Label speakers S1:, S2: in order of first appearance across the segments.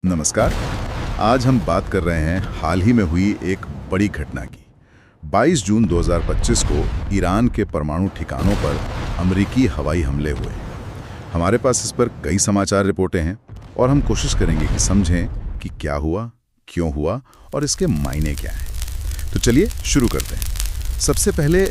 S1: नमस्कार। आज हम बात कर रहे हैं हाल ही में हुई एक बड़ी घटना की। 22 जून 2025 को ईरान के परमाणु ठिकानों पर अमेरिकी हवाई हमले हुए। हमारे पास इस पर कई समाचार रिपोर्टें हैं और हम कोशिश करेंगे कि समझें कि क्या हुआ, क्यों हुआ और इसके मायने क्या हैं। तो चलिए शुरू करते हैं। सबसे पहले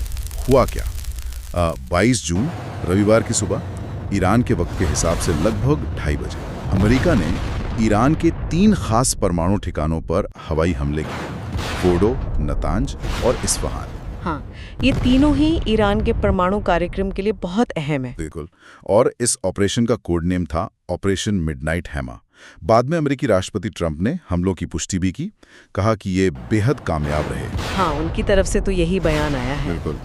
S1: हुआ क्या? 22 जून रविवार की सुबह ईरान के वक्त के हिसाब से लगभग 2:30 बजे अमेरिका ने ईरान के 3 खास परमाणु ठिकानों पर हवाई हमले किए: फोर्डो, नतांज और इस्फहान।
S2: हाँ, ये तीनों ही ईरान के परमाणु कार्यक्रम के लिए बहुत अहम है।
S1: बिल्कुल। और इस ऑपरेशन का कोड नेम था ऑपरेशन मिडनाइट हैमर। बाद में अमेरिकी राष्ट्रपति ट्रंप ने हमलों की पुष्टि भी की, कहा कि ये बेहद कामयाब रहे।
S2: हाँ, उनकी तरफ से तो यही बयान आया है।
S1: बिल्कुल।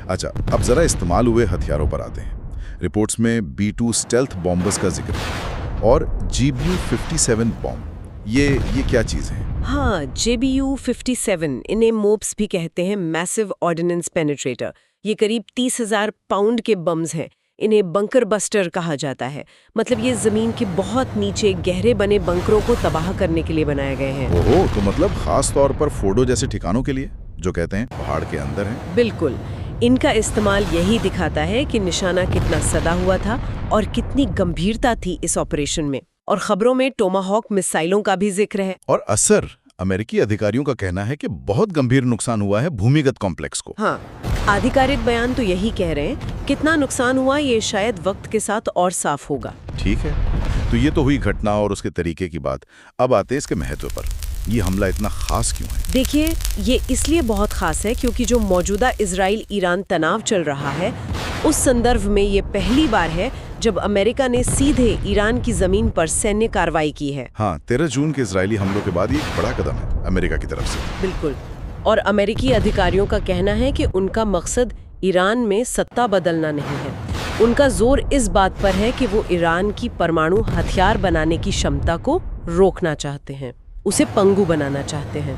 S1: अच्छा, अब जरा इस्तेमाल हुए हथियारों पर आते हैं। रिपोर्ट्स में B2 स्टेल्थ बॉम्बर्स का जिक्र है और GBU-57 बॉम्ब। ये क्या चीज़ है?
S2: हाँ, JBU-57, इन्हें मोप्स भी कहते हैं, मैसिव ऑर्डिनेंस पेनिट्रेटर। ये करीब 30,000 पाउंड के बम्स हैं। इन्हें बंकर बस्टर कहा जाता है। मतलब ये जमीन के बहुत नीचे गहरे बने बंकरों को तबाह करने के लिए बनाए गए हैं।
S1: ओहो, तो मतलब खास तौर पर फोर्डो जैसे ठिकानों के लिए, जो कहते हैं पहाड़ के अंदर है।
S2: बिल्कुल। इनका इस्तेमाल यही दिखाता है कि निशाना कितना सदा हुआ था और कितनी गंभीरता थी इस ऑपरेशन में। और खबरों में टोमाहॉक मिसाइलों का भी जिक्र है।
S1: और असर, अमेरिकी अधिकारियों का कहना है कि बहुत गंभीर नुकसान हुआ है भूमिगत कॉम्प्लेक्स को।
S2: हाँ, आधिकारिक बयान तो यही कह रहे हैं। कितना नुकसान हुआ ये शायद वक्त के साथ और साफ होगा।
S1: ठीक है, तो ये तो हुई घटना और उसके तरीके की बात। अब आते हैं इसके महत्व पर। ये हमला इतना खास क्यों है?
S2: देखिए, ये इसलिए बहुत खास है क्योंकि जो मौजूदा इजराइल ईरान तनाव चल रहा है, उस संदर्भ में ये पहली बार है जब अमेरिका ने सीधे ईरान की जमीन पर सैन्य कार्रवाई की है।
S1: हाँ, 13 जून के इजरायली हमलों के बाद ये एक बड़ा कदम है अमेरिका की तरफ से।
S2: बिल्कुल। और अमेरिकी अधिकारियों का कहना है कि उनका मकसद ईरान में सत्ता बदलना नहीं है। उनका जोर इस बात पर है कि वो ईरान की परमाणु हथियार बनाने की क्षमता को रोकना चाहते हैं, उसे पंगु बनाना चाहते हैं।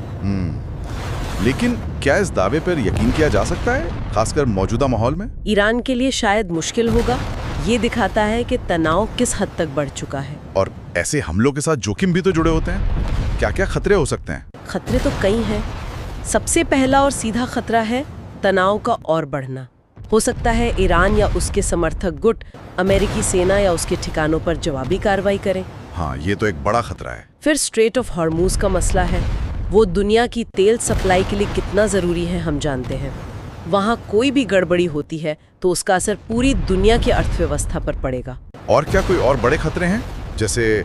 S1: लेकिन क्या इस दावे पर यकीन किया जा सकता है, खासकर मौजूदा माहौल में?
S2: ईरान के लिए शायद मुश्किल होगा। ये दिखाता है कि तनाव किस हद तक बढ़ चुका है।
S1: और ऐसे हमलों के साथ जोखिम भी तो जुड़े होते हैं। क्या क्या खतरे हो सकते हैं?
S2: खतरे तो कई हैं। सबसे पहला और सीधा खतरा है तनाव का और बढ़ना। हो सकता है ईरान या उसके समर्थक गुट अमेरिकी सेना या उसके ठिकानों पर जवाबी कार्रवाई करें।
S1: हाँ, ये तो एक बड़ा खतरा है।
S2: फिर स्ट्रेट ऑफ हॉर्मूज का मसला है। वो दुनिया की तेल सप्लाई के लिए कितना जरूरी है हम जानते हैं। वहाँ कोई भी गड़बड़ी होती है तो उसका असर पूरी दुनिया की अर्थव्यवस्था पर पड़ेगा।
S1: और क्या कोई और बड़े खतरे हैं, जैसे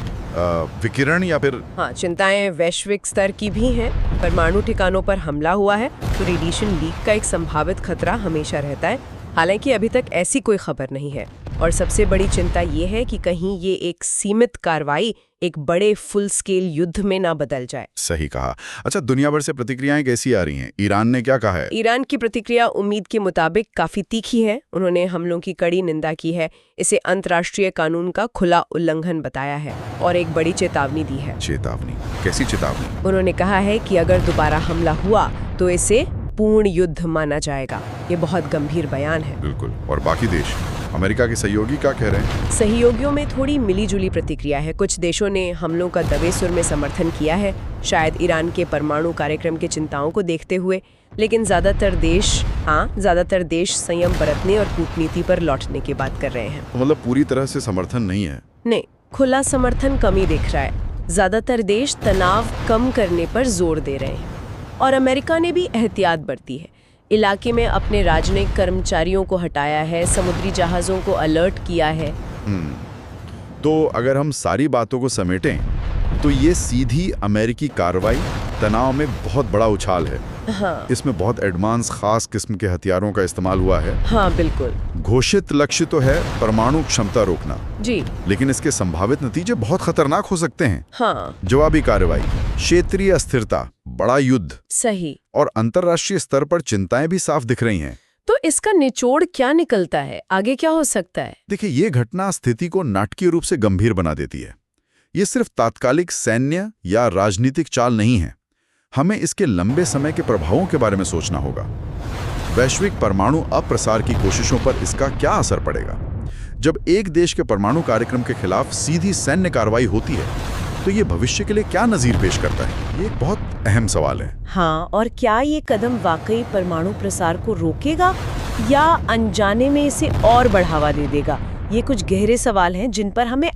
S1: विकिरण या फिर?
S2: हाँ, चिंताएं वैश्विक स्तर की भी हैं। परमाणु ठिकानों पर हमला हुआ है तो रेडिएशन लीक का एक संभावित खतरा हमेशा रहता है। हालांकि अभी तक ऐसी कोई खबर नहीं है। और सबसे बड़ी चिंता ये है कि कहीं ये एक सीमित कार्रवाई एक बड़े फुल स्केल युद्ध में ना बदल जाए।
S1: सही कहा। अच्छा, दुनिया भर से प्रतिक्रियाएं कैसी आ रही हैं? ईरान ने क्या कहा है?
S2: ईरान की प्रतिक्रिया उम्मीद के मुताबिक काफी तीखी है। उन्होंने हमलों की कड़ी निंदा की है, इसे अंतर्राष्ट्रीय कानून का खुला उल्लंघन बताया है और एक बड़ी चेतावनी दी है।
S1: चेतावनी? कैसी चेतावनी?
S2: उन्होंने कहा है कि अगर दोबारा हमला हुआ तो इसे पूर्ण युद्ध माना जाएगा। ये बहुत गंभीर बयान है।
S1: बिल्कुल। और बाकी देश, अमेरिका के सहयोगी क्या कह रहे हैं?
S2: सहयोगियों में थोड़ी मिलीजुली प्रतिक्रिया है। कुछ देशों ने हमलों का दबे सुर में समर्थन किया है, शायद ईरान के परमाणु कार्यक्रम की चिंताओं को देखते हुए। लेकिन ज्यादातर देश संयम बरतने और कूटनीति पर लौटने की बात कर रहे हैं।
S1: तो मतलब पूरी तरह से समर्थन नहीं है?
S2: नहीं, खुला समर्थन कम ही दिख रहा है। ज्यादातर देश तनाव कम करने पर जोर दे रहे हैं और अमेरिका ने भी एहतियात बरती है। इलाके में अपने राजनयिक कर्मचारियों को हटाया है, समुद्री जहाज़ों को अलर्ट किया है।
S1: तो अगर हम सारी बातों को समेटें तो ये सीधी अमेरिकी कार्रवाई तनाव में बहुत बड़ा उछाल है।
S2: हाँ।
S1: इसमें बहुत एडवांस खास किस्म के हथियारों का इस्तेमाल हुआ है।
S2: हाँ, बिल्कुल।
S1: घोषित लक्ष्य तो है परमाणु क्षमता रोकना
S2: जी,
S1: लेकिन इसके संभावित नतीजे बहुत खतरनाक हो सकते हैं।
S2: हाँ,
S1: जवाबी कार्रवाई, क्षेत्रीय अस्थिरता, बड़ा युद्ध,
S2: सही।
S1: और अंतर्राष्ट्रीय स्तर पर चिंताएं भी साफ दिख रही हैं।
S2: तो इसका निचोड़ क्या निकलता है? आगे क्या हो सकता है?
S1: देखिए, ये घटना स्थिति को नाटकीय रूप से गंभीर बना देती है। ये सिर्फ तात्कालिक सैन्य या राजनीतिक चाल नहीं है। हमें इसके लंबे समय के प्रभावों के बारे में सोचना होगा। वैश्विक परमाणु अप्रसार की कोशिशों पर इसका क्या असर पड़ेगा? जब एक देश के परमाणु कार्यक्रम के खिलाफ सीधी सैन्य कार्रवाई होती है तो ये भविष्य के लिए क्या नज़ीर पेश करता है, ये एक बहुत अहम सवाल है।
S3: हाँ, और क्या ये कदम वाकई परमाणु प्रसार को रोकेगा या अनजाने में इसे और बढ़ावा दे देगा? ये कुछ गहरे सवाल हैं जिन पर हमें